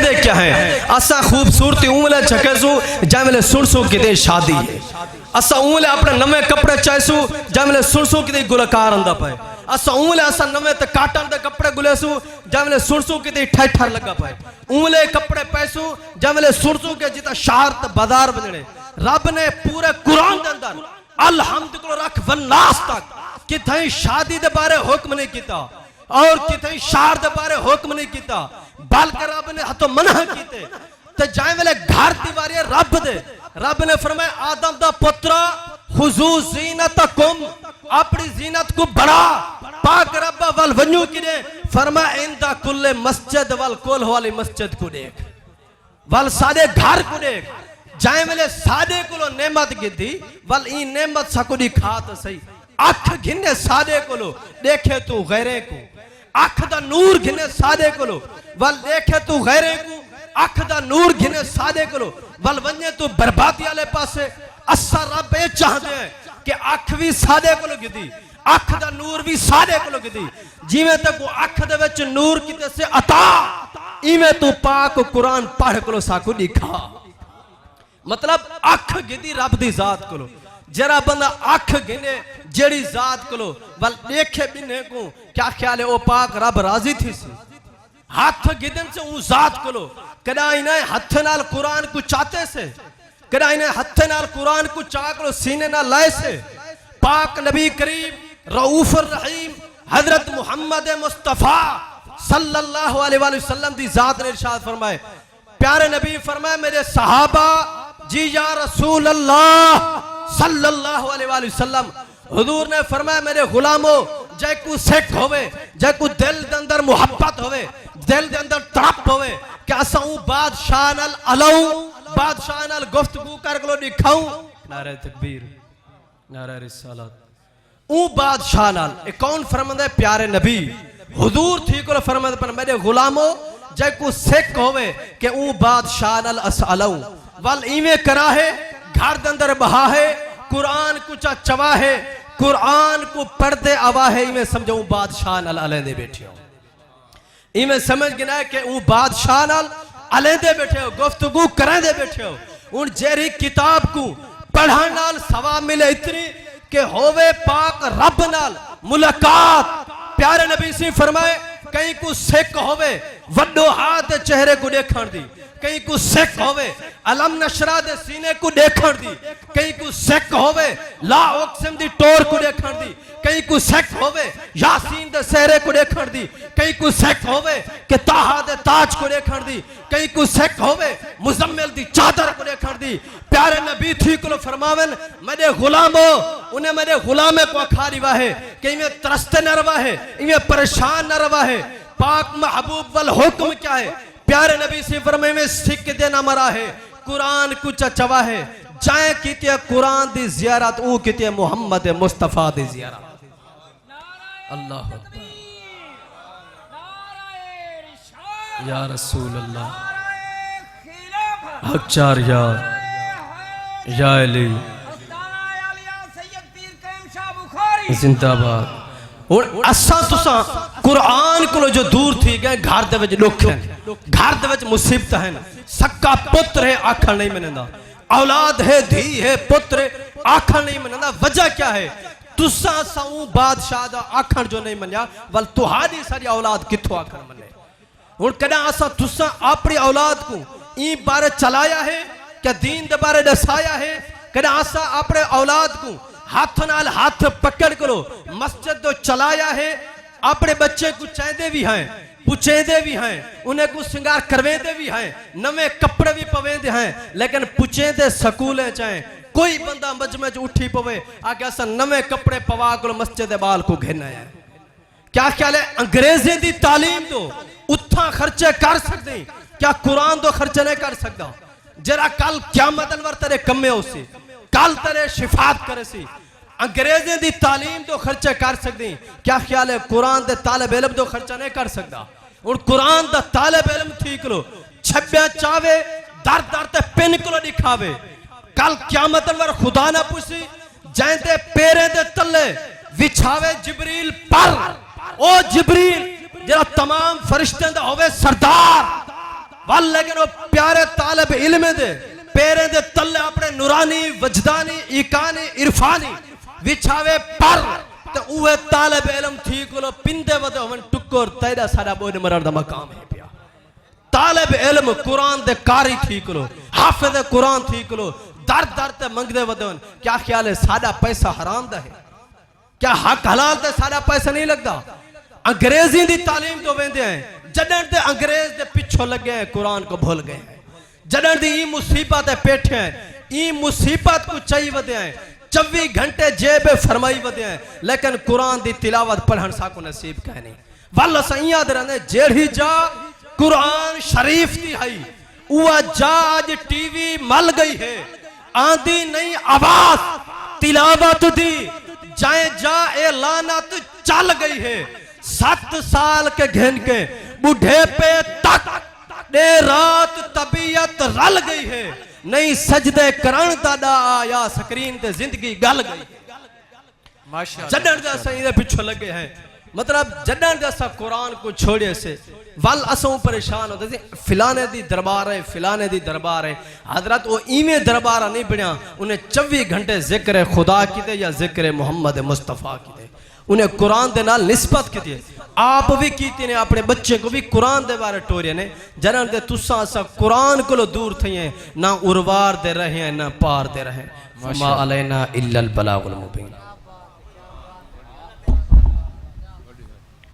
कहते क्या है असा खूबसूरती ऊँले चकेसू जैमें सुनसू किते शादी असा ऊँले अपने नवे कपड़े चाहसू जैमें सुनसू किते गुलकार अंदा पाए असा ऊँले असा नवे ते काटन दे कपड़े गुलेसू जैमें सुनसू किते ठठर लगा पाए ऊँले कपड़े पैसू जैमें सुनसू के जिता शहर ते बाजार बजने रब ने पूरे कुरान के अंदर अलहम्द को रख वन्नास तक किथे शादी दे बारे हुक्म नहीं किया और किथे शहर दे बारे हुक्म नहीं किया बल्कि रब ने हथों मना कीते ते जाए वेले घर दीवारी रब ने फरमाया आदम दा पुत्र हुजू ज़ीनतकुम अपनी ज़ीनत को बढ़ा पाक रब वल वन्यू किने फरमाया इंदा कुल्ले मस्जिद वल कोल वाली मस्जिद को देख वल सादे घर को देख जाए वेले सादे को नेमत गिद्दी वल ई नेमत सकुदी खात सही अख घिने सादे को देखे तू गैरे को अख दा नूर घिने सादे को वल देखे तू गैरे को अख दा नूर घिने सादे को वल वन्ने तू बर्बादी वाले पासे असा रब ये चाहते हैं कि अख भी सादे को गिदी अख दा नूर भी सादे को गिदी जिवें तक वो अख दे विच नूर किते से अता इवें तू पाक कुरान पढ़ को साकू दिखा मतलब अख गिदी रब दी जात को जरा बंदा अख गिने जेड़ी जात को वल देखे बिने को क्या ख्याल है ओ पाक रब राजी थी सी हाथ गिदन से ऊ जात को कदा इने हाथ नाल कुरान को चाहते से कदा इने हाथ नाल कुरान को चाह को सीने ना लाए से पाक नबी करीम रऊफुर रहीम हजरत मोहम्मद मुस्तफा सल्लल्लाहु अलैहि वसल्लम दी जात ने इरशाद फरमाए प्यारे नबी फरमाए मेरे सहाबा जी या रसूल अल्लाह सल्लल्लाहु अलैहि वसल्लम हुजूर ने फरमाया मेरे गुलामो जै को सिख होवे जै को दिल दे अंदर मोहब्बत होवे दिल दे अंदर तड़प होवे क्या साऊ बादशाह नाल अलऊ बादशाह नाल गुफ्तगू कर को दिखाऊं नारे तकबीर नारे रिसालत ऊ बादशाह नाल ए कौन फरमांदा है प्यारे नबी हुजूर थी को फरमांदा पर मेरे गुलामो जै को सिख होवे के ऊ बादशाह नाल अलऊ वल इवें करा है घर दे अंदर बहा है कुरान को चवा है कुरान को पढ़ते आवा है इवें समझो बादशाह नाल अलेंदे बैठे हो इवें समझ गिना कि ऊ बादशाह नाल अलेंदे बैठे हो गुफ्तगू करेंदे बैठे हो उन जेरी किताब को पढ़न नाल सवाब मिले इतनी के होवे पाक रब नाल मुलाकात प्यारे नबी से फरमाए कहीं को सिख होवे वड्डो हाथ चेहरे को देखण दी कहीं को सिख होवे अलम नशरा दे सीने को देखण दी कहीं को सिख होवे ला उक्सम दी टोर को देखण दी कहीं को सिख होवे यासीन दे सहरे को देखण दी कहीं को सिख होवे के ताहा दे ताज को देखण दी कहीं को सिख होवे मुजम्मिल दी चादर को देखण दी प्यारे नबी थी को फरमावन मेरे गुलामो उन्हें मेरे गुलामे को खारी वाहे कहीं में तरसते न रवा है इन्हें परेशान न रवा है पाक महबूब वल हुक्म क्या है प्यारे नबी से फरमाए में सिख देना मरा है कुरान कुछ चवा है जाए कीते कुरान दी जियारत ऊ कीते मोहम्मद मुस्तफा दी जियारत अल्लाह अकबर या रसूल अल्लाह हक चार या अली जिंदाबाद और असा तुसा कुरान को जो दूर थी गए घर दे विच दुख है घर दे विच मुसीबत है सक्का पुत्र है आखण नहीं मनदा औलाद है धी है पुत्र आखण नहीं मनदा वजह क्या है तुसा साऊ बादशाह दा आखण जो नहीं मनया वल तुहाडी सारी औलाद किथों आखण मने हुन कदा असा तुसा अपनी औलाद को ई बारे चलाया है क्या दीन दे बारे दसाया है कदा असा अपने औलाद को हाथ नाल हाथ पकड़ करो मस्जिद तो चलाया है अपने बच्चे को चाहते भी हैं पुचेदे भी हैं उन्हें कुछ श्रृंगार करवेदे भी हैं नवे कपड़े भी पवेंदे हैं लेकिन पुचेदे स्कूले चाहे कोई बंदा मजमे च उठी पवे आगे असा नवे कपड़े पवा को मस्जिद बाल को घेना है क्या ख्याल है अंग्रेजी दी तालीम तो उठा खर्चे कर सकते क्या कुरान तो खर्चे नहीं कर सकता जरा कल क़यामत अनवर तेरे कमे उसे कल तेरे शिफात करे सी अंग्रेजी दी तालीम तो खर्चे कर सकती क्या ख्याल है कुरान दे तालिब इल्म तो खर्चा नहीं कर सकता और कुरान दा तालिब इल्म ठीक लो छब्या चावे दर दर ते पिन को दिखावे कल क़यामत अनवर खुदा ना पूछी जैंदे पेरे दे तले विछावे जिब्रील पर ओ जिब्रील जरा तमाम फरिश्ते दा होवे सरदार वल लेकिन वो प्यारे तालिब इल्म दे पैरे दे तले अपने नूरानी वजदानी इकानी इरफानी विछावे पर ते उहे तालिब इल्म थी कोलो पिंदे वदे होवन टुक्कर तैदा साडा बोन मरण दा मकाम है पिया तालिब इल्म कुरान दे कारी थी कोलो हाफिज कुरान थी कोलो दर दर ते मंगदे वदन क्या ख्याल है साडा पैसा हराम दा है क्या हक हलाल ते साडा पैसा नहीं लगदा अंग्रेजी दी तालीम तो वेंदे हैं जडन ते अंग्रेज दे पिछो लगे हैं कुरान को भूल गए हैं जडन दी ई मुसीबत है पेठे हैं ई मुसीबत को चाहिए वदे हैं 24 घंटे जेब फरमाई वदे हैं लेकिन कुरान दी तिलावत पढ़न साको नसीब कह नहीं वल सही याद रहने जेड़ी जा कुरान शरीफ दी हई उआ जा आज टीवी मल गई है आंधी नहीं आवाज तिलावत दी जाए जा ए लानत चल गई है 7 साल के घिन के बूढ़े पे तक दे रात तबीयत रल गई है नहीं सजदे करण दादा आया स्क्रीन ते जिंदगी गल गई माशाअल्लाह जडन दा सही दे पिछो लगे हैं मतलब जडन जैसा कुरान को छोड़े से वल असों परेशान होते थे फिलाने दी दरबार है फिलाने दी दरबार है हजरत वो इवें दरबार नहीं बनया उन्हें 24 घंटे जिक्र खुदा की दे या जिक्र मोहम्मद मुस्तफ़ा की दे उन्हें कुरान दे नाल निस्बत की दे आप भी कीती ने अपने बच्चे को भी कुरान दे बारे टोरे ने जनन दे तुसा सा कुरान को दूर थे ना उर्वार दे रहे हैं ना पार दे रहे मा अलैना इल्लल बलागुल मुबीन।